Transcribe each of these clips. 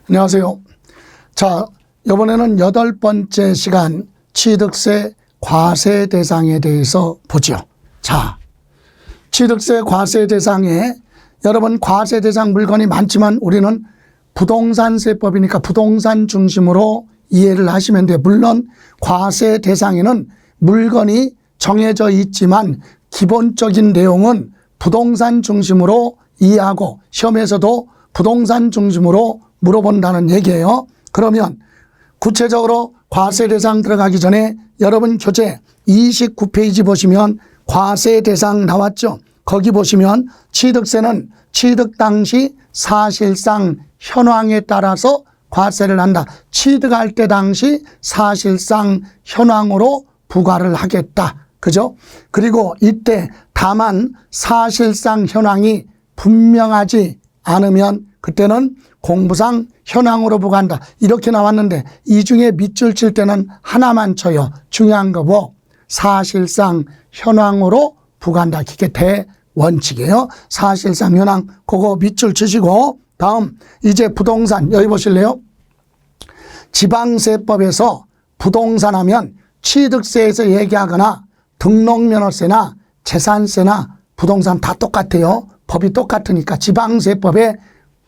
안녕하세요. 자, 이번에는 8번째 시간 취득세 과세 대상에 대해서 보죠. 자, 취득세 과세 대상에 여러분 과세 대상 물건이 많지만 우리는 부동산세법이니까 부동산 중심으로 이해를 하시면 돼요. 물론 과세 대상에는 물건이 정해져 있지만 기본적인 내용은 부동산 중심으로 이해하고 시험에서도 부동산 중심으로 물어본다는 얘기예요. 그러면 구체적으로 과세 대상 들어가기 전에 여러분 교재 29페이지 보시면 과세 대상 나왔죠. 거기 보시면 취득세는 취득 당시 사실상 현황에 따라서 과세를 한다. 취득할 때 당시 사실상 현황으로 부과를 하겠다. 그죠? 그리고 이때 다만 사실상 현황이 분명하지 않으면 그때는 공부상 현황으로 부과한다. 이렇게 나왔는데 이 중에 밑줄 칠 때는 하나만 쳐요. 중요한 거 뭐? 사실상 현황으로 부과한다. 이게 대원칙이에요. 사실상 현황 그거 밑줄 치시고 다음 이제 부동산 여기 보실래요? 지방세법에서 부동산 하면 취득세에서 얘기하거나 등록면허세나 재산세나 부동산 다 똑같아요. 법이 똑같으니까 지방세법에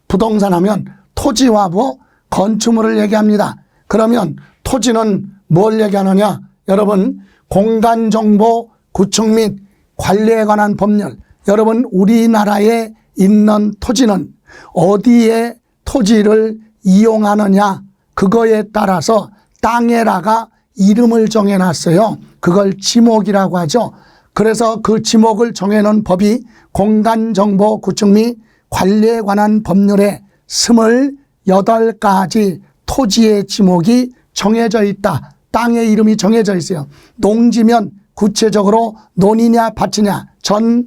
부동산 하면 토지와 뭐 건축물을 얘기합니다. 그러면 토지는 뭘 얘기하느냐? 여러분 공간정보 구축 및 관리에 관한 법률. 여러분 우리나라에 있는 토지는 어디에 토지를 이용하느냐 그거에 따라서 땅에다가 이름을 정해놨어요. 그걸 지목이라고 하죠. 그래서 그 지목을 정해놓은 법이 공간정보 구축 및 관리에 관한 법률에 28가지 토지의 지목이 정해져 있다. 땅의 이름이 정해져 있어요. 농지면 구체적으로 논이냐 밭이냐 전,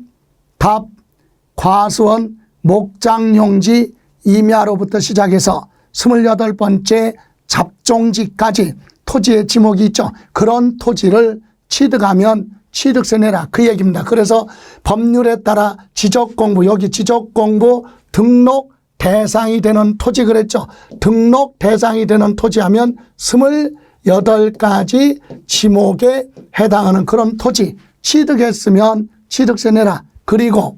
답, 과수원, 목장용지, 임야로부터 시작해서 28번째 잡종지까지 토지의 지목이 있죠. 그런 토지를 취득하면 취득세 내라 그 얘기입니다. 그래서 법률에 따라 지적공부 여기 지적공부 등록 대상이 되는 토지 그랬죠. 등록 대상이 되는 토지하면 28가지 지목에 해당하는 그런 토지 취득했으면 취득세 내라. 그리고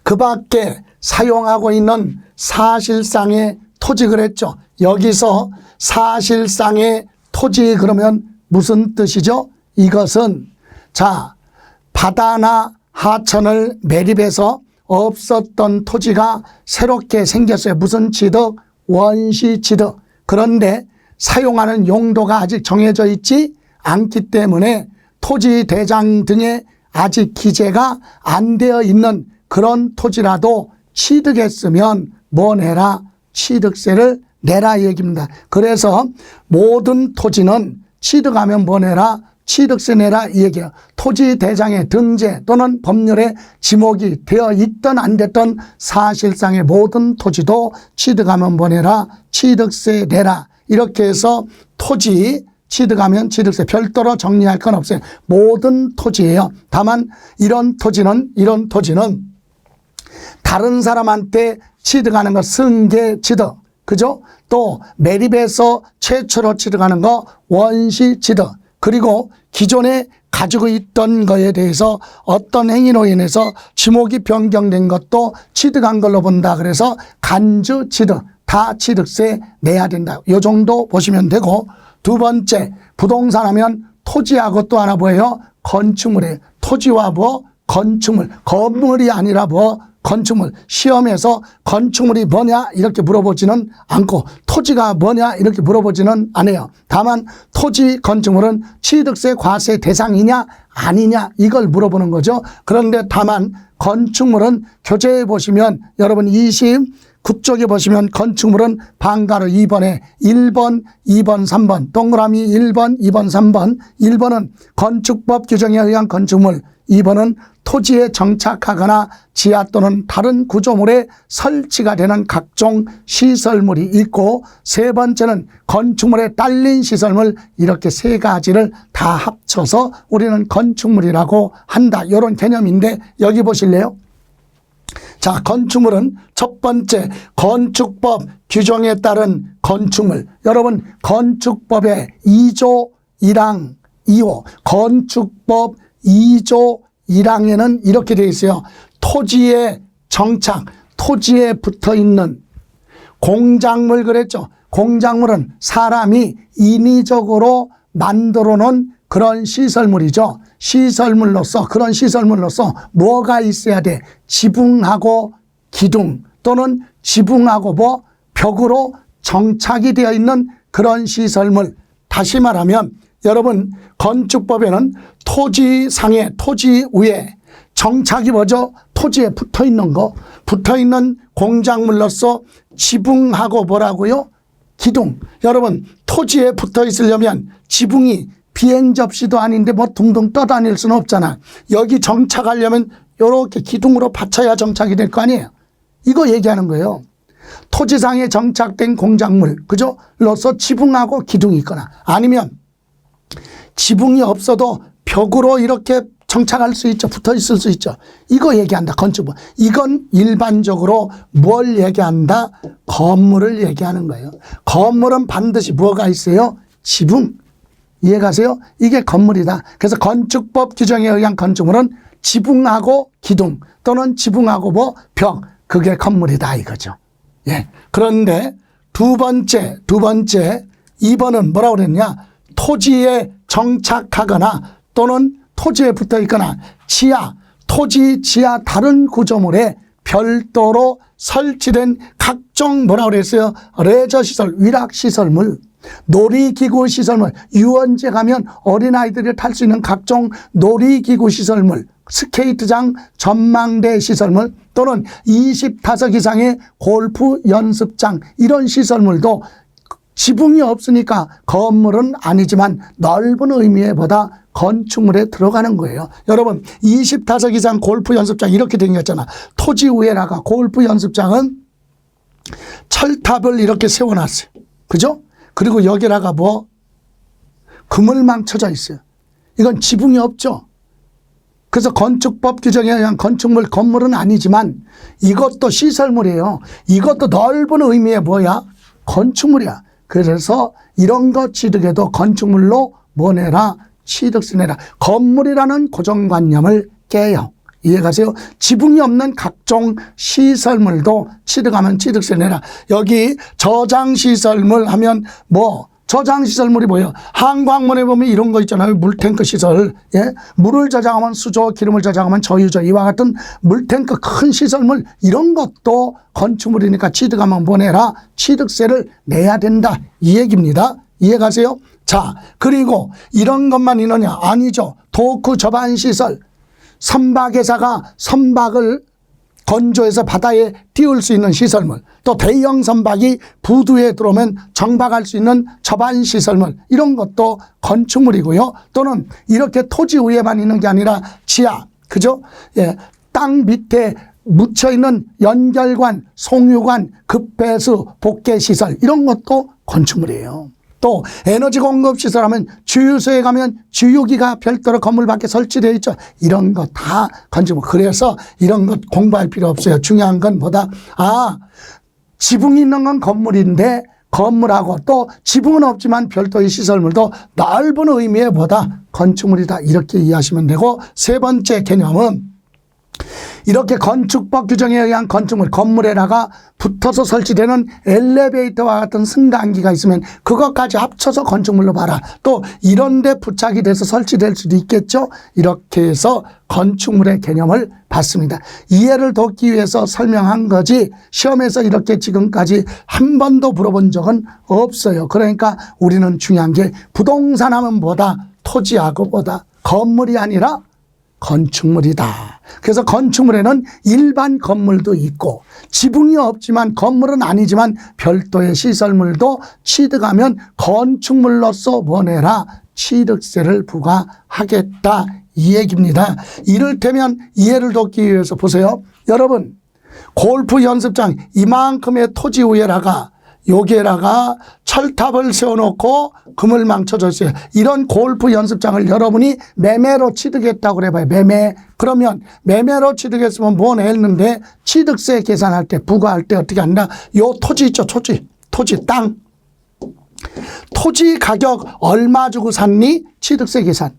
그 밖에 사용하고 있는 사실상의 토지 그랬죠. 여기서 사실상의 토지 그러면 무슨 뜻이죠? 이것은 자 바다나 하천을 매립해서 없었던 토지가 새롭게 생겼어요. 무슨 취득? 원시 취득. 그런데 사용하는 용도가 아직 정해져 있지 않기 때문에 토지 대장 등에 아직 기재가 안 되어 있는 그런 토지라도 취득했으면 뭐 내라? 취득세를 내라 얘기입니다. 그래서 모든 토지는 취득하면 뭐 내라? 취득세 내라 이 얘기예요. 토지 대장의 등재 또는 법률에 지목이 되어 있던 안 됐던 사실상의 모든 토지도 취득하면 뭐 내라? 취득세 내라. 이렇게 해서 토지 취득하면 취득세 별도로 정리할 건 없어요. 모든 토지예요. 다만 이런 토지는 다른 사람한테 취득하는 거 승계 취득. 그죠? 또 매립해서 최초로 취득하는 거 원시 취득. 그리고 기존에 가지고 있던 거에 대해서 어떤 행위로 인해서 지목이 변경된 것도 취득한 걸로 본다. 그래서 간주 취득 다 취득세 내야 된다. 이 정도 보시면 되고 두 번째 부동산 하면 토지하고 또 하나 뭐예요? 건축물이에요. 토지와 뭐? 건축물. 건물이 아니라 뭐? 건축물. 시험에서 건축물이 뭐냐 이렇게 물어보지는 않고 토지가 뭐냐 이렇게 물어보지는 않아요. 다만 토지 건축물은 취득세 과세 대상이냐 아니냐 이걸 물어보는 거죠. 그런데 다만 건축물은 교재에 보시면 여러분 29쪽에 보시면 건축물은 방가로 2번에 1번, 2번, 3번 동그라미 1번, 2번, 3번 1번은 건축법 규정에 의한 건축물 2번은 토지에 정착하거나 지하 또는 다른 구조물에 설치가 되는 각종 시설물이 있고 세 번째는 건축물에 딸린 시설물 이렇게 세 가지를 다 합쳐서 우리는 건축물이라고 한다. 이런 개념인데 여기 보실래요? 자, 건축물은 첫 번째 건축법 규정에 따른 건축물. 여러분 건축법의 2조 1항 2호 건축법 2조 1항에는 이렇게 되어 있어요. 토지에 정착, 토지에 붙어 있는 공작물 그랬죠. 공작물은 사람이 인위적으로 만들어 놓은 그런 시설물이죠. 시설물로서 그런 시설물로서 뭐가 있어야 돼? 지붕하고 기둥 또는 지붕하고 뭐 벽으로 정착이 되어 있는 그런 시설물. 다시 말하면 여러분 건축법에는 토지상에 토지 위에 정착이 뭐죠? 토지에 붙어 있는 거, 붙어 있는 공작물로서 지붕하고 뭐라고요? 기둥. 여러분 토지에 붙어 있으려면 지붕이 비행 접시도 아닌데 뭐 둥둥 떠다닐 수는 없잖아. 여기 정착하려면 이렇게 기둥으로 받쳐야 정착이 될 거 아니에요. 이거 얘기하는 거예요. 토지상에 정착된 공작물, 그죠? 로서 지붕하고 기둥이 있거나 아니면 지붕이 없어도 벽으로 이렇게 정착할 수 있죠. 붙어 있을 수 있죠. 이거 얘기한다. 건축법. 이건 일반적으로 뭘 얘기한다? 건물을 얘기하는 거예요. 건물은 반드시 뭐가 있어요? 지붕. 이해가세요? 이게 건물이다. 그래서 건축법 규정에 의한 건축물은 지붕하고 기둥 또는 지붕하고 뭐 벽, 그게 건물이다 이거죠. 예. 그런데 두 번째 2번은 뭐라고 그랬냐? 토지에 정착하거나 또는 토지에 붙어 있거나 토지 지하 다른 구조물에 별도로 설치된 각종 뭐라고 그랬어요? 레저시설, 위락시설물, 놀이기구 시설물, 유원지 가면 어린아이들이 탈 수 있는 각종 놀이기구 시설물, 스케이트장, 전망대 시설물 또는 20타석 이상의 골프 연습장 이런 시설물도 지붕이 없으니까 건물은 아니지만 넓은 의미에 보다 건축물에 들어가는 거예요. 여러분 20타석 이상 골프 연습장 이렇게 생겼잖아. 토지 위에다가 골프 연습장은 철탑을 이렇게 세워놨어요. 그죠? 그리고 여기다가 뭐 그물망 쳐져 있어요. 이건 지붕이 없죠. 그래서 건축법 규정에 의한 건축물, 건물은 아니지만 이것도 시설물이에요. 이것도 넓은 의미의 뭐야? 건축물이야. 그래서 이런 거 취득해도 건축물로 뭐 내라? 취득세 내라. 건물이라는 고정관념을 깨요. 이해가세요? 지붕이 없는 각종 시설물도 취득하면 취득세 내라. 여기 저장시설물 하면 뭐 저장시설물이 뭐예요? 한광문에 보면 이런 거 있잖아요. 물탱크 시설. 예? 물을 저장하면 수조, 기름을 저장하면 저유조. 이와 같은 물탱크 큰 시설물 이런 것도 건축물이니까 취득하면 뭐 내라? 취득세를 내야 된다. 이 얘기입니다. 이해가세요? 자, 그리고 이런 것만 있느냐? 아니죠. 도크 접안시설. 선박회사가 선박을 건조해서 바다에 띄울 수 있는 시설물, 또 대형 선박이 부두에 들어오면 정박할 수 있는 접안 시설물 이런 것도 건축물이고요. 또는 이렇게 토지 위에만 있는 게 아니라 지하, 그죠? 예, 땅 밑에 묻혀있는 연결관, 송유관, 급배수, 복개시설 이런 것도 건축물이에요. 또 에너지 공급 시설 하면 주유소에 가면 주유기가 별도로 건물 밖에 설치되어 있죠. 이런 거 다 건축물. 그래서 이런 것 공부할 필요 없어요. 중요한 건 뭐다? 지붕이 있는 건 건물인데 건물하고 또 지붕은 없지만 별도의 시설물도 넓은 의미의 뭐다? 건축물이다. 이렇게 이해하시면 되고, 세 번째 개념은 이렇게 건축법 규정에 의한 건축물, 건물에다가 붙어서 설치되는 엘리베이터와 같은 승강기가 있으면 그것까지 합쳐서 건축물로 봐라. 또 이런 데 부착이 돼서 설치될 수도 있겠죠. 이렇게 해서 건축물의 개념을 봤습니다. 이해를 돕기 위해서 설명한 거지 시험에서 이렇게 지금까지 한 번도 물어본 적은 없어요. 그러니까 우리는 중요한 게 부동산 하면 뭐다? 토지하고 뭐다? 건물이 아니라 건축물이다. 그래서 건축물에는 일반 건물도 있고 지붕이 없지만 건물은 아니지만 별도의 시설물도 취득하면 건축물로서 뭐내라? 취득세를 부과하겠다. 이 얘기입니다. 이를테면 이해를 돕기 위해서 보세요. 여러분 골프 연습장 이만큼의 토지 위에다가 여기에다가 철탑을 세워놓고 금을 망쳐줬어요. 이런 골프 연습장을 여러분이 매매로 취득했다고 그래봐요. 매매. 그러면 매매로 취득했으면 뭐 냈는데 취득세 계산할 때 부과할 때 어떻게 한다? 요 토지 있죠. 토지 땅. 토지 가격 얼마 주고 샀니? 취득세 계산.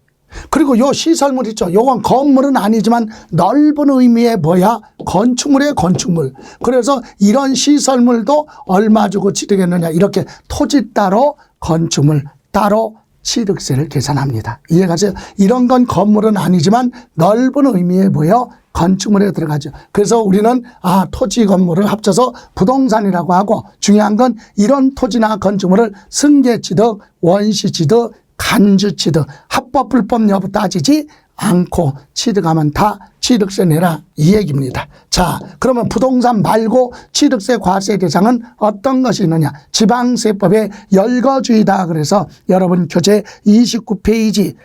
그리고 요 시설물 있죠. 요건 건물은 아니지만 넓은 의미의 뭐야? 건축물이에요, 건축물. 그래서 이런 시설물도 얼마 주고 취득했느냐. 이렇게 토지 따로 건축물 따로 취득세를 계산합니다. 이해가세요? 이런 건 건물은 아니지만 넓은 의미의 뭐예요? 건축물에 들어가죠. 그래서 우리는 토지 건물을 합쳐서 부동산이라고 하고, 중요한 건 이런 토지나 건축물을 승계취득, 원시취득, 간주취득, 합법 불법 여부 따지지 않고 취득하면 다 취득세 내라 이 얘기입니다. 자, 그러면 부동산 말고 취득세 과세 대상은 어떤 것이 있느냐? 지방세법의 열거주의다. 그래서 여러분 교재 29페이지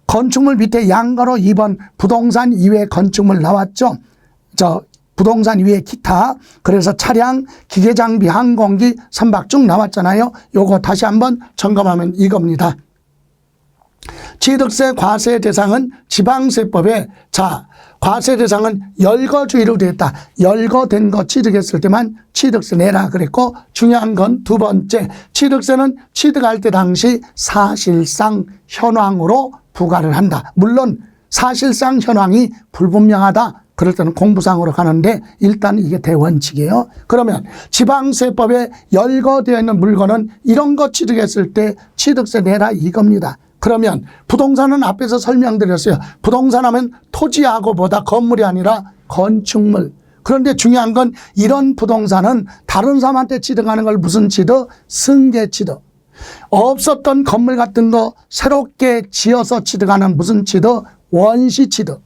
건축물 밑에 양가로 2번 부동산 이외 건축물 나왔죠. 부동산 이외 기타. 그래서 차량, 기계장비, 항공기, 선박 쭉 나왔잖아요. 요거 다시 한번 점검하면 이겁니다. 취득세 과세 대상은 지방세법에 과세 대상은 열거주의로 되어 있다. 열거된 거 취득했을 때만 취득세 내라 그랬고, 중요한 건 두 번째, 취득세는 취득할 때 당시 사실상 현황으로 부과를 한다. 물론 사실상 현황이 불분명하다. 그럴 때는 공부상으로 가는데 일단 이게 대원칙이에요. 그러면 지방세법에 열거되어 있는 물건은 이런 거 취득했을 때 취득세 내라 이겁니다. 그러면 부동산은 앞에서 설명드렸어요. 부동산 하면 토지하고 보다 건물이 아니라 건축물. 그런데 중요한 건 이런 부동산은 다른 사람한테 취득하는 걸 무슨 취득? 승계취득. 없었던 건물 같은 거 새롭게 지어서 취득하는 무슨 취득? 원시취득.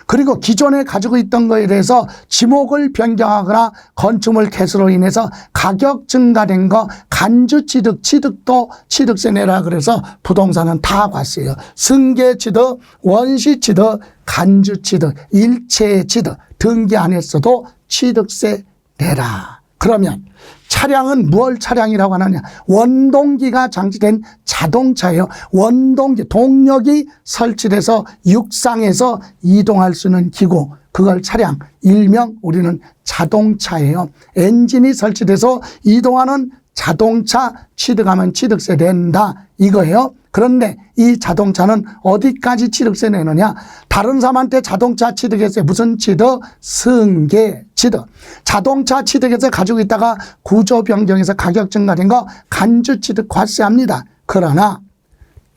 그리고 기존에 가지고 있던 거에 대해서 지목을 변경하거나 건축물 개수로 인해서 가격 증가된 거 간주취득, 취득도 취득세 내라 그래서 부동산은 다 과세예요. 승계취득, 원시취득, 간주취득, 일체취득 등기 안 했어도 취득세 내라. 그러면 차량은 무얼 차량이라고 하느냐? 원동기가 장치된 자동차예요. 원동기, 동력이 설치돼서 육상에서 이동할 수 있는 기구, 그걸 차량, 일명 우리는 자동차예요. 엔진이 설치돼서 이동하는 자동차 취득하면 취득세 낸다 이거예요. 그런데 이 자동차는 어디까지 취득세 내느냐? 다른 사람한테 자동차 취득해서 무슨 취득? 승계 취득. 자동차 취득해서 가지고 있다가 구조 변경해서 가격 증가된 거 간주 취득 과세합니다. 그러나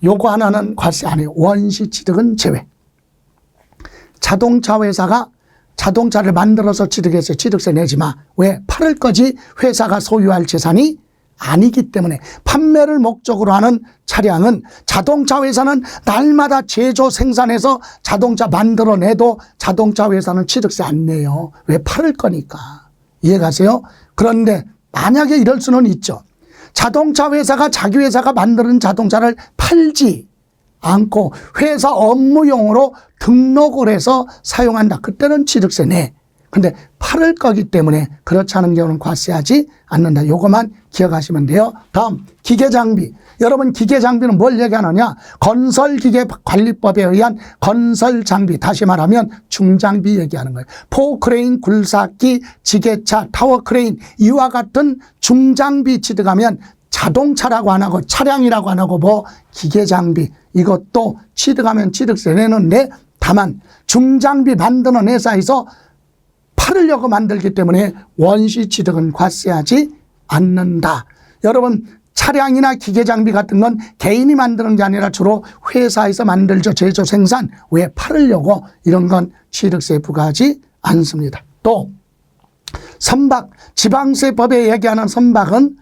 요거 하나는 과세 안 해요. 원시 취득은 제외. 자동차 회사가 자동차를 만들어서 취득해서 취득세 내지 마. 왜? 팔을 거지 회사가 소유할 재산이 아니기 때문에. 판매를 목적으로 하는 차량은 자동차 회사는 날마다 제조 생산해서 자동차 만들어내도 자동차 회사는 취득세 안 내요. 왜? 팔을 거니까. 이해가세요? 그런데 만약에 이럴 수는 있죠. 자동차 회사가 자기 회사가 만드는 자동차를 팔지 않고 회사 업무용으로 등록을 해서 사용한다. 그때는 취득세 내. 근데 팔을 거기 때문에 그렇지 않은 경우는 과세하지 않는다. 요것만 기억하시면 돼요. 다음 기계장비. 여러분 기계장비는 뭘 얘기하느냐? 건설기계관리법에 의한 건설장비, 다시 말하면 중장비 얘기하는 거예요. 포크레인, 굴삭기, 지게차, 타워크레인 이와 같은 중장비 취득하면 자동차라고 안 하고 차량이라고 안 하고 뭐 기계장비 이것도 취득하면 취득세 내는데, 다만 중장비 만드는 회사에서 팔으려고 만들기 때문에 원시 취득은 과세하지 않는다. 여러분 차량이나 기계장비 같은 건 개인이 만드는 게 아니라 주로 회사에서 만들죠. 제조 생산. 왜? 팔으려고. 이런 건 취득세 부과하지 않습니다. 또 선박, 지방세법에 얘기하는 선박은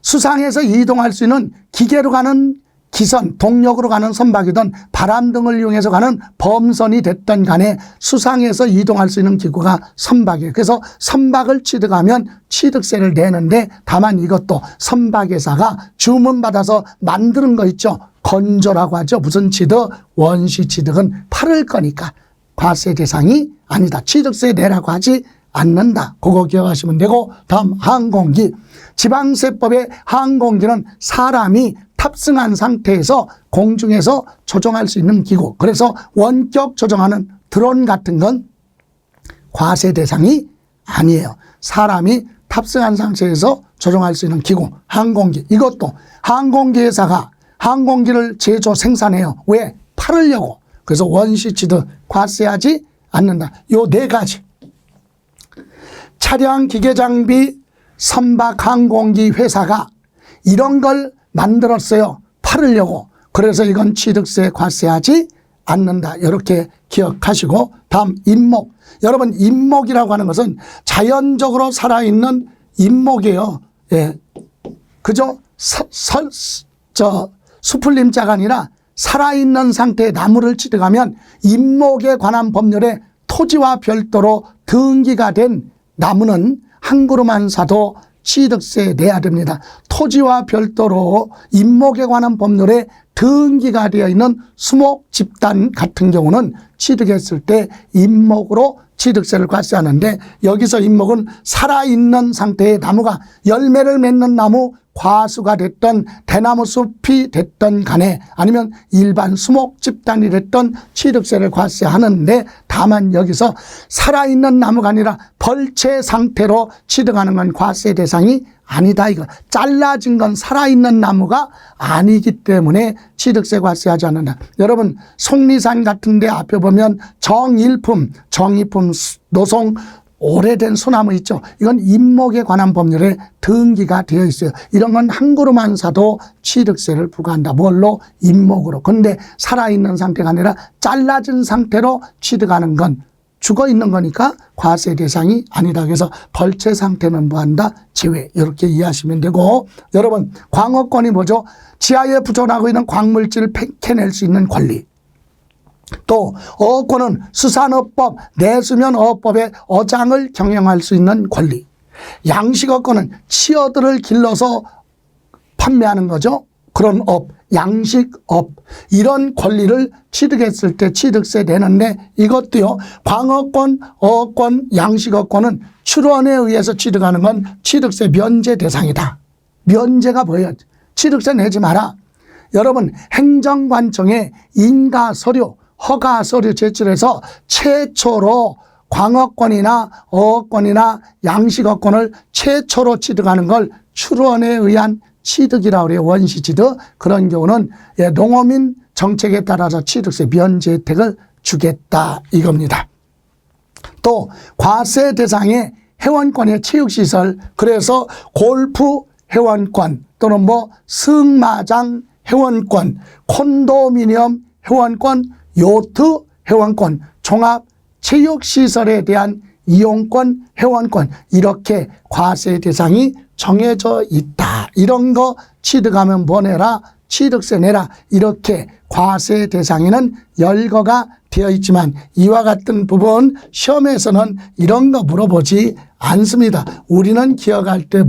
수상해서 이동할 수 있는 기계로 가는 기선, 동력으로 가는 선박이든 바람 등을 이용해서 가는 범선이 됐던 간에 수상해서 이동할 수 있는 기구가 선박이에요. 그래서 선박을 취득하면 취득세를 내는데, 다만 이것도 선박회사가 주문받아서 만드는 거 있죠. 건조라고 하죠. 무슨 취득? 원시 취득은 팔을 거니까 과세 대상이 아니다. 취득세 내라고 하지 않는다. 그거 기억하시면 되고, 다음 항공기. 지방세법의 항공기는 사람이 탑승한 상태에서 공중에서 조종할 수 있는 기구. 그래서 원격 조종하는 드론 같은 건 과세 대상이 아니에요. 사람이 탑승한 상태에서 조종할 수 있는 기구, 항공기. 이것도 항공기 회사가 항공기를 제조 생산해요. 왜? 팔으려고. 그래서 원시치드 과세하지 않는다. 요 네 가지. 차량, 기계, 장비, 선박, 항공기 회사가 이런 걸 만들었어요. 팔으려고. 그래서 이건 취득세 과세하지 않는다. 이렇게 기억하시고, 다음 인목. 여러분, 인목이라고 하는 것은 자연적으로 살아있는 인목이에요. 예. 그죠? 수풀림자가 아니라 살아있는 상태의 나무를 취득하면 인목에 관한 법률에 토지와 별도로 등기가 된 나무는 한 그루만 사도 취득세 내야 됩니다. 토지와 별도로 인목에 관한 법률에 등기가 되어 있는 수목 집단 같은 경우는 취득했을 때 인목으로 취득세를 과세하는데, 여기서 인목은 살아있는 상태의 나무가 열매를 맺는 나무, 과수가 됐던 대나무 숲이 됐던 간에 아니면 일반 수목 집단이 됐던 취득세를 과세하는데, 다만 여기서 살아있는 나무가 아니라 벌채 상태로 취득하는 건 과세 대상이 아니다. 이거 잘라진 건 살아있는 나무가 아니기 때문에 취득세 과세하지 않는다. 여러분, 속리산 같은 데 앞에 보면 정일품, 정의품, 노송, 오래된 소나무 있죠. 이건 인목에 관한 법률에 등기가 되어 있어요. 이런 건 한 그루만 사도 취득세를 부과한다. 뭘로? 인목으로. 그런데 살아있는 상태가 아니라 잘라진 상태로 취득하는 건 죽어 있는 거니까 과세 대상이 아니다. 그래서 벌채 상태는 뭐한다? 제외. 이렇게 이해하시면 되고, 여러분, 광어권이 뭐죠? 지하에 부존하고 있는 광물질을 캐낼 수 있는 권리. 또 어업권은 수산어법, 내수면어업법의 어장을 경영할 수 있는 권리. 양식어권은 치어들을 길러서 판매하는 거죠. 그런 업, 양식업. 이런 권리를 취득했을 때 취득세 내는데, 이것도요, 광어권, 어업권, 양식어권은 출원에 의해서 취득하는 건 취득세 면제 대상이다. 면제가 뭐예요? 취득세 내지 마라. 여러분, 행정관청에 인가 서류, 허가 서류 제출해서 최초로 광어권이나 어업권이나 양식어권을 최초로 취득하는 걸 출원에 의한 취득이라고 그래요. 원시취득. 그런 경우는 농어민 정책에 따라서 취득세 면제 혜택을 주겠다 이겁니다. 또 과세 대상의 회원권의 체육시설, 그래서 골프 회원권 또는 승마장 회원권, 콘도미니엄 회원권, 요트 회원권, 종합체육시설에 대한 이용권, 회원권, 이렇게 과세 대상이 정해져 있다. 이런 거 취득하면 뭐 내라? 취득세 내라. 이렇게 과세 대상에는 열거가 되어 있지만, 이와 같은 부분 시험에서는 이런 거 물어보지 않습니다. 우리는 기억할 때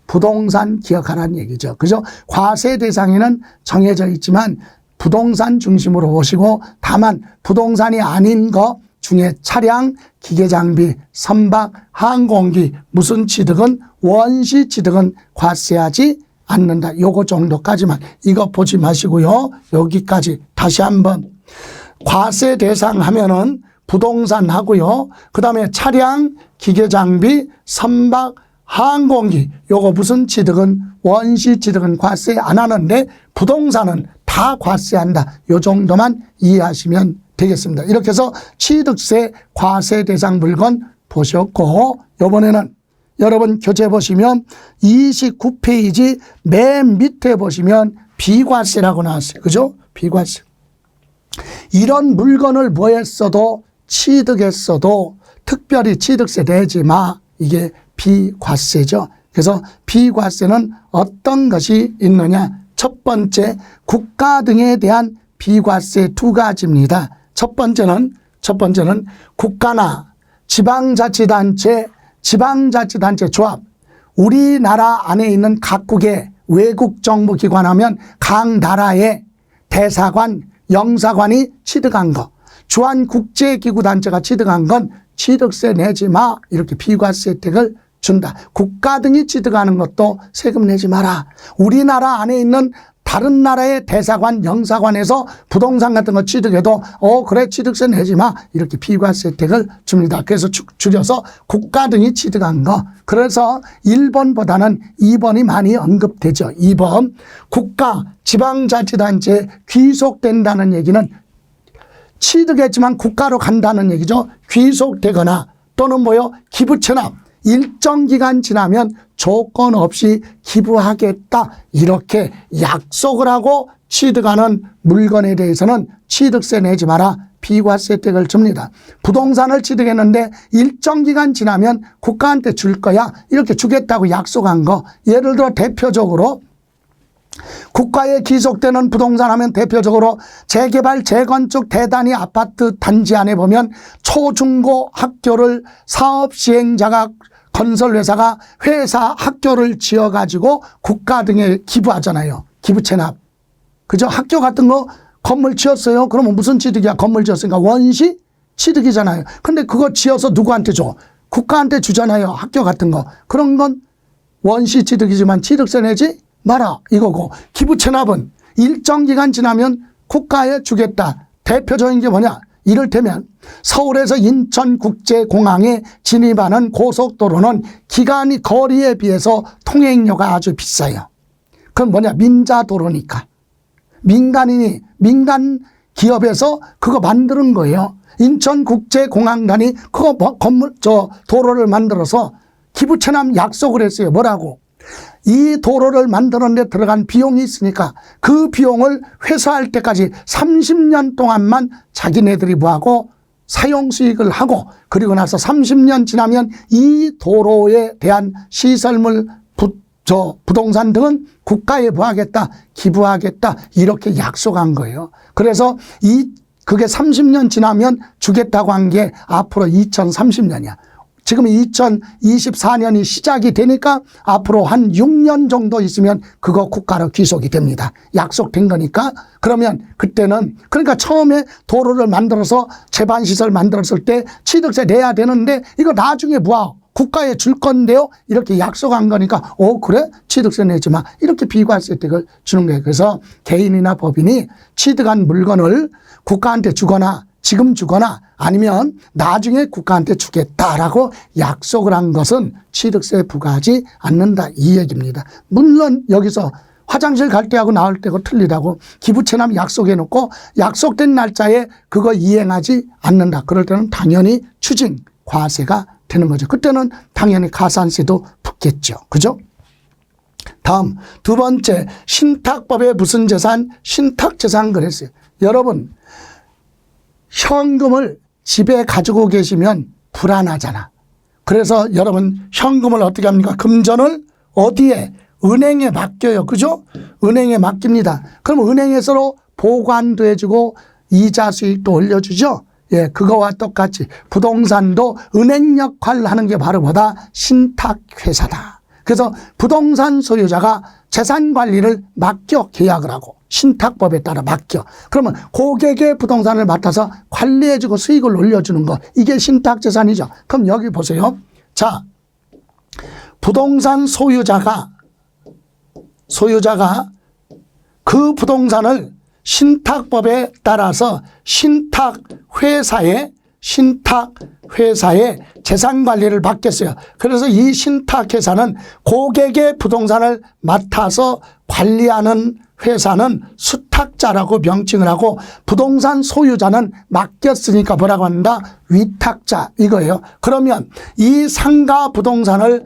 부동산 기억하라는 얘기죠. 그죠? 과세 대상에는 정해져 있지만 부동산 중심으로 보시고, 다만 부동산이 아닌 거 중에 차량, 기계장비, 선박, 항공기, 무슨 취득은 원시 취득은 과세하지 않는다. 요거 정도까지만, 이거 보지 마시고요. 여기까지 다시 한번. 과세 대상 하면은 부동산 하고요. 그 다음에 차량, 기계장비, 선박, 항공기, 요거 무슨 취득은 원시 취득은 과세 안 하는데 부동산은 다 과세한다. 요 정도만 이해하시면 되겠습니다. 이렇게 해서 취득세 과세 대상 물건 보셨고, 이번에는 여러분 교재 보시면 29페이지 맨 밑에 보시면 비과세라고 나왔어요. 그죠? 비과세. 이런 물건을 뭐 했어도 취득했어도 특별히 취득세 내지 마. 이게 비과세죠. 그래서 비과세는 어떤 것이 있느냐? 첫 번째, 국가 등에 대한 비과세 두 가지입니다. 첫 번째는 국가나 지방자치단체 조합, 우리나라 안에 있는 각국의 외국 정부 기관하면 각 나라의 대사관, 영사관이 취득한 거, 주한국제기구단체가 취득한 건 취득세 내지 마. 이렇게 비과세 혜택을 준다. 국가 등이 취득하는 것도 세금 내지 마라. 우리나라 안에 있는 다른 나라의 대사관, 영사관에서 부동산 같은 거 취득해도 그래 취득세 내지 마. 이렇게 비과세 혜택을 줍니다. 그래서 줄여서 국가 등이 취득한 거. 그래서 1번보다는 2번이 많이 언급되죠. 2번 국가, 지방자치단체에 귀속된다는 얘기는 취득했지만 국가로 간다는 얘기죠. 귀속되거나 또는 뭐요? 기부채납. 일정 기간 지나면 조건 없이 기부하겠다. 이렇게 약속을 하고 취득하는 물건에 대해서는 취득세 내지 마라. 비과세 혜택을 줍니다. 부동산을 취득했는데 일정 기간 지나면 국가한테 줄 거야. 이렇게 주겠다고 약속한 거. 예를 들어 대표적으로 국가에 기속되는 부동산 하면 대표적으로 재개발, 재건축, 대단위 아파트 단지 안에 보면 초중고 학교를 사업 시행자가 건설회사가 회사 학교를 지어가지고 국가 등에 기부하잖아요. 기부채납. 그죠? 학교 같은 거 건물 지었어요. 그러면 무슨 취득이야? 건물 지었으니까 원시 취득이잖아요. 근데 그거 지어서 누구한테 줘? 국가한테 주잖아요. 학교 같은 거. 그런 건 원시 취득이지만 취득세 내지 마라 이거고, 기부채납은 일정 기간 지나면 국가에 주겠다. 대표적인 게 뭐냐? 이를테면 서울에서 인천국제공항에 진입하는 고속도로는 기간이 거리에 비해서 통행료가 아주 비싸요. 그건 뭐냐? 민자도로니까. 민간 기업에서 그거 만드는 거예요. 인천국제공항단이 그거 도로를 만들어서 기부채납 약속을 했어요. 뭐라고? 이 도로를 만드는 데 들어간 비용이 있으니까 그 비용을 회수할 때까지 30년 동안만 자기네들이 뭐하고 사용 수익을 하고, 그리고 나서 30년 지나면 이 도로에 대한 시설물, 부동산 등은 국가에 뭐하겠다? 기부하겠다. 이렇게 약속한 거예요. 그래서 그게 30년 지나면 주겠다고 한 게 앞으로 2030년이야. 지금 2024년이 시작이 되니까 앞으로 한 6년 정도 있으면 그거 국가로 귀속이 됩니다. 약속된 거니까. 그러면 그때는, 그러니까 처음에 도로를 만들어서 제반시설 만들었을 때 취득세 내야 되는데 이거 나중에 뭐야? 국가에 줄 건데요. 이렇게 약속한 거니까 그래? 취득세 내지 마. 이렇게 비과세 혜택을 주는 거예요. 그래서 개인이나 법인이 취득한 물건을 국가한테 주거나 지금 주거나 아니면 나중에 국가한테 주겠다라고 약속을 한 것은 취득세 부과하지 않는다 이 얘기입니다. 물론 여기서 화장실 갈 때하고 나올 때하고 틀리다고 기부채납 약속해놓고 약속된 날짜에 그거 이행하지 않는다. 그럴 때는 당연히 추징, 과세가 되는 거죠. 그때는 당연히 가산세도 붙겠죠. 그죠? 다음 두 번째, 신탁법에 무슨 재산? 신탁재산 그랬어요. 여러분, 현금을 집에 가지고 계시면 불안하잖아. 그래서 여러분 현금을 어떻게 합니까? 금전을 어디에? 은행에 맡겨요. 그죠? 은행에 맡깁니다. 그럼 은행에서 보관도 해주고 이자 수익도 올려주죠. 예, 그거와 똑같이 부동산도 은행 역할을 하는 게 바로 뭐다? 신탁회사다. 그래서 부동산 소유자가 재산 관리를 맡겨 계약을 하고 신탁법에 따라 맡겨. 그러면 고객의 부동산을 맡아서 관리해주고 수익을 올려주는 거, 이게 신탁재산이죠. 그럼 여기 보세요. 자, 부동산 소유자가 그 부동산을 신탁법에 따라서 신탁회사에 재산관리를 맡겼어요. 그래서 이 신탁회사는 고객의 부동산을 맡아서 관리하는 회사는 수탁자라고 명칭을 하고, 부동산 소유자는 맡겼으니까 뭐라고 한다? 위탁자 이거예요. 그러면 이 상가 부동산을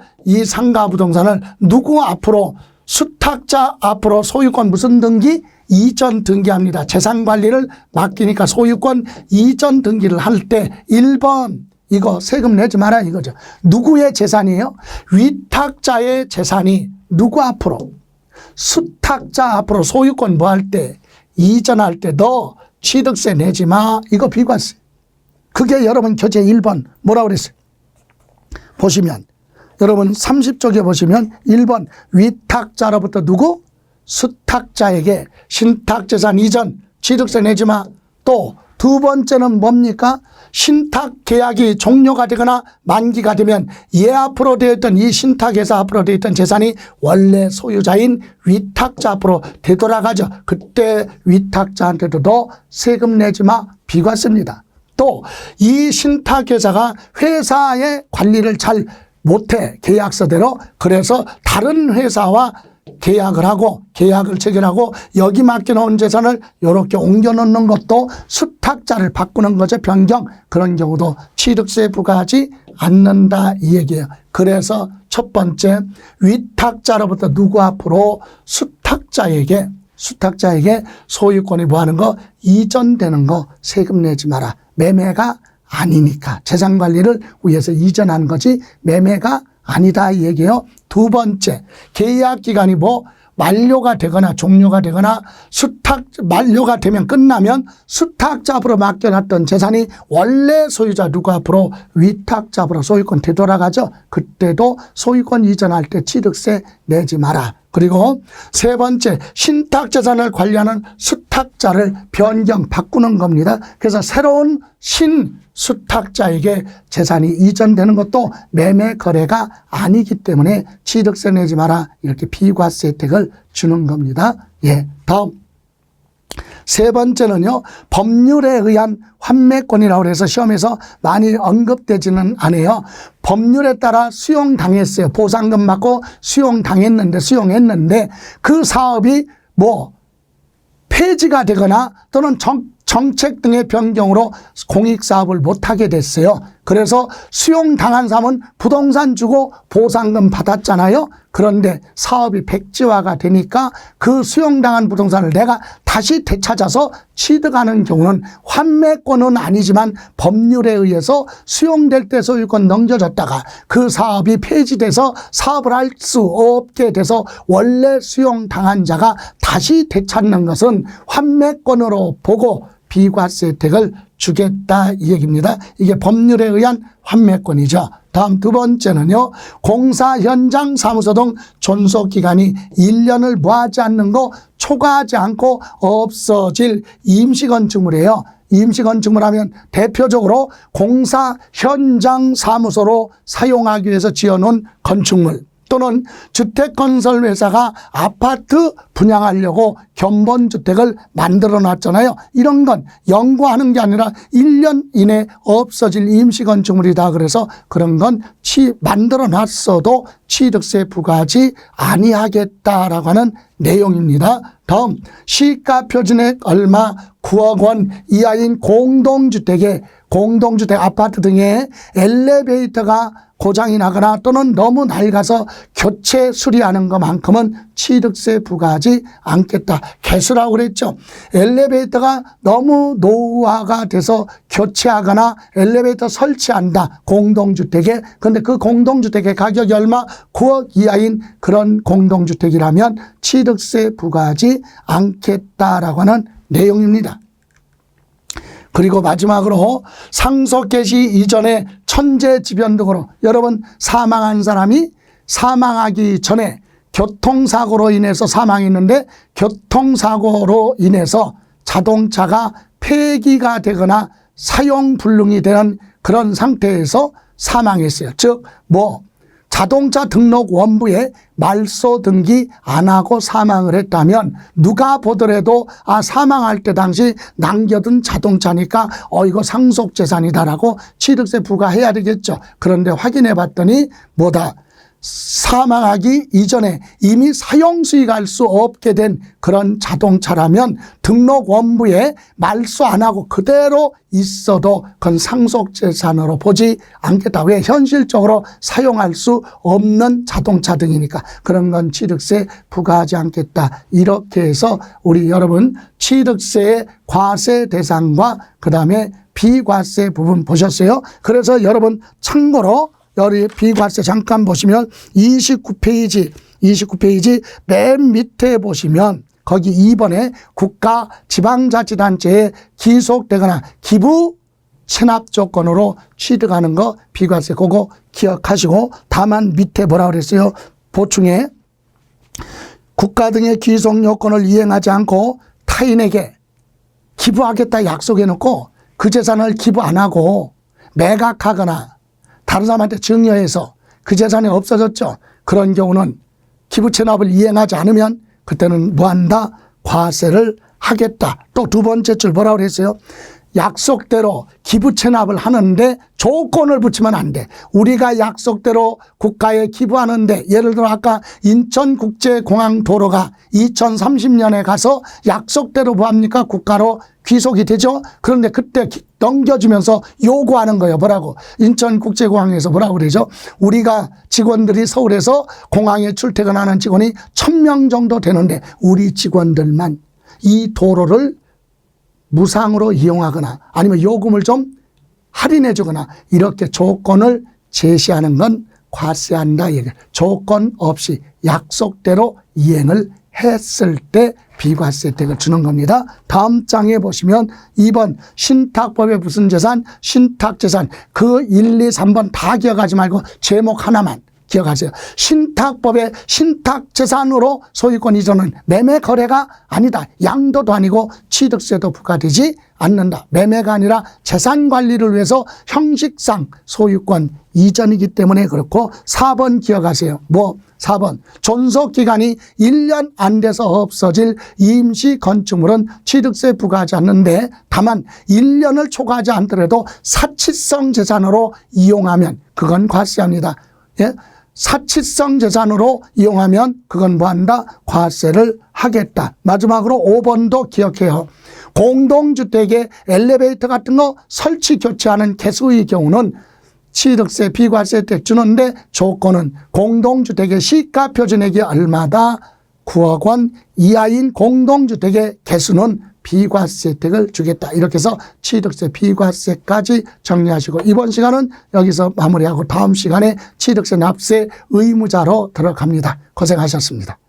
누구 앞으로? 수탁자 앞으로 소유권 무슨 등기? 이전 등기합니다. 재산관리를 맡기니까 소유권 이전 등기를 할 때 1번 이거 세금 내지 마라 이거죠. 누구의 재산이에요? 위탁자의 재산이 누구 앞으로? 수탁자 앞으로 소유권 뭐 할 때? 이전할 때 너 취득세 내지 마. 이거 비과세. 그게 여러분 교재 1번 뭐라고 그랬어요? 보시면 여러분 30쪽에 보시면 1번 위탁자로부터 누구? 수탁자에게 신탁재산 이전 취득세 내지 마. 또 두 번째는 뭡니까? 신탁 계약이 종료가 되거나 만기가 되면 예 앞으로 되어 있던 이 신탁에서 앞으로 되어 있던 재산이 원래 소유자인 위탁자 앞으로 되돌아가죠. 그때 위탁자한테도 세금 내지 마 비과세입니다. 또 이 신탁회사가 회사의 관리를 잘 못해 계약서대로, 그래서 다른 회사와 계약을 체결하고 여기 맡겨놓은 재산을 이렇게 옮겨놓는 것도 수탁자를 바꾸는 거죠. 변경. 그런 경우도 취득세 부과하지 않는다 이 얘기예요. 그래서 첫 번째, 위탁자로부터 누구 앞으로 수탁자에게 소유권이 뭐하는 거, 이전되는 거 세금 내지 마라. 매매가 아니니까 재산관리를 위해서 이전한 거지 매매가 아니다 이 얘기예요. 두 번째, 계약기간이 만료가 되거나 종료가 되거나 만료가 되면 끝나면 수탁자 앞으로 맡겨놨던 재산이 원래 소유자 누구 앞으로, 위탁자 앞으로 소유권 되돌아가죠. 그때도 소유권 이전할 때 취득세 내지 마라. 그리고 세 번째, 신탁재산을 관리하는 수탁자를 바꾸는 겁니다. 그래서 새로운 신수탁자에게 재산이 이전되는 것도 매매 거래가 아니기 때문에 취득세 내지 마라. 이렇게 비과세 혜택을 주는 겁니다. 예, 다음. 세 번째는요, 법률에 의한 환매권이라고 해서 시험에서 많이 언급되지는 않아요. 법률에 따라 수용당했어요. 보상금 받고 수용했는데 그 사업이 폐지가 되거나 또는 정책 등의 변경으로 공익사업을 못하게 됐어요. 그래서 수용당한 사람은 부동산 주고 보상금 받았잖아요. 그런데 사업이 백지화가 되니까 그 수용당한 부동산을 내가 다시 되찾아서 취득하는 경우는 환매권은 아니지만 법률에 의해서 수용될 때 소유권 넘겨졌다가 그 사업이 폐지돼서 사업을 할 수 없게 돼서 원래 수용당한 자가 다시 되찾는 것은 환매권으로 보고 비과세 혜택을 주겠다 이 얘기입니다. 이게 법률에 의한 환매권이죠. 다음 두 번째는요, 공사 현장 사무소 등 존속기간이 1년을 무하지 않는 거 초과하지 않고 없어질 임시건축물이에요. 임시건축물 하면 대표적으로 공사 현장 사무소로 사용하기 위해서 지어놓은 건축물, 또는 주택건설회사가 아파트 분양하려고 견본주택을 만들어 놨잖아요. 이런 건 연구하는 게 아니라 1년 이내 없어질 임시건축물이다. 그래서 그런 건 만들어 놨어도 취득세 부과하지 아니하겠다라고 하는 내용입니다. 다음, 시가 표준액 얼마 9억 원 이하인 공동주택 아파트 등의 엘리베이터가 고장이 나거나 또는 너무 낡아서 교체 수리하는 것만큼은 취득세 부과하지 않겠다. 개수라고 그랬죠. 엘리베이터가 너무 노후화가 돼서 교체하거나 엘리베이터 설치한다. 공동주택에. 그런데 그 공동주택의 가격이 얼마? 9억 이하인 그런 공동주택이라면 취득세 부과하지 않겠다라고 하는 내용입니다. 그리고 마지막으로 상속 개시 이전에 천재지변 등으로, 여러분 사망한 사람이 사망하기 전에 교통사고로 인해서 사망했는데 교통사고로 인해서 자동차가 폐기가 되거나 사용불능이 되는 그런 상태에서 사망했어요. 즉 자동차 등록 원부에 말소 등기 안 하고 사망을 했다면 누가 보더라도 사망할 때 당시 남겨둔 자동차니까 이거 상속재산이다라고 취득세 부과해야 되겠죠. 그런데 확인해 봤더니 사망하기 이전에 이미 사용 수익할 수 없게 된 그런 자동차라면 등록 원부에 말소 안 하고 그대로 있어도 그건 상속재산으로 보지 않겠다. 왜? 현실적으로 사용할 수 없는 자동차 등이니까 그런 건 취득세 부과하지 않겠다. 이렇게 해서 우리 여러분 취득세의 과세 대상과 그 다음에 비과세 부분 보셨어요? 그래서 여러분 참고로 여기 비과세 잠깐 보시면 29페이지 맨 밑에 보시면 거기 2번에 국가 지방자치단체에 기속되거나 기부 체납 조건으로 취득하는 거 비과세 그거 기억하시고, 다만 밑에 뭐라 그랬어요? 보충에 국가 등의 귀속 요건을 이행하지 않고 타인에게 기부하겠다 약속해 놓고 그 재산을 기부 안 하고 매각하거나 다른 사람한테 증여해서 그 재산이 없어졌죠. 그런 경우는 기부 체납을 이행하지 않으면 그때는 무한다 과세를 하겠다. 또 두 번째 줄 뭐라고 그랬어요? 약속대로 기부 체납을 하는데 조건을 붙이면 안 돼. 우리가 약속대로 국가에 기부하는데 예를 들어 아까 인천국제공항 도로가 2030년에 가서 약속대로 뭐합니까? 국가로 귀속이 되죠. 그런데 그때 넘겨주면서 요구하는 거예요. 뭐라고? 인천국제공항에서 뭐라고 그러죠? 우리가 직원들이 서울에서 공항에 출퇴근하는 직원이 1000명 정도 되는데 우리 직원들만 이 도로를 무상으로 이용하거나 아니면 요금을 좀 할인해 주거나 이렇게 조건을 제시하는 건 과세한다. 조건 없이 약속대로 이행을 했을 때 비과세 혜택을 주는 겁니다. 다음 장에 보시면 2번 신탁법의 무슨 재산? 신탁재산. 그 1, 2, 3번 다 기억하지 말고 제목 하나만 기억하세요. 신탁법의 신탁재산으로 소유권 이전은 매매 거래가 아니다. 양도도 아니고 취득세도 부과되지 않는다. 매매가 아니라 재산 관리를 위해서 형식상 소유권 이전이기 때문에 그렇고 4번 기억하세요. 뭐 4번 존속기간이 1년 안 돼서 없어질 임시 건축물은 취득세 부과하지 않는데 다만 1년을 초과하지 않더라도 사치성 재산으로 이용하면 그건 과세합니다. 예? 사치성 재산으로 이용하면 그건 뭐한다? 과세를 하겠다. 마지막으로 5번도 기억해요. 공동주택에 엘리베이터 같은 거 설치 교체하는 개수의 경우는 취득세 비과세 혜택 주는데 조건은 공동주택의 시가 표준액이 얼마다 9억 원 이하인 공동주택의 개수는 비과세 혜택을 주겠다. 이렇게 해서 취득세 비과세까지 정리하시고 이번 시간은 여기서 마무리하고 다음 시간에 취득세 납세 의무자로 들어갑니다. 고생하셨습니다.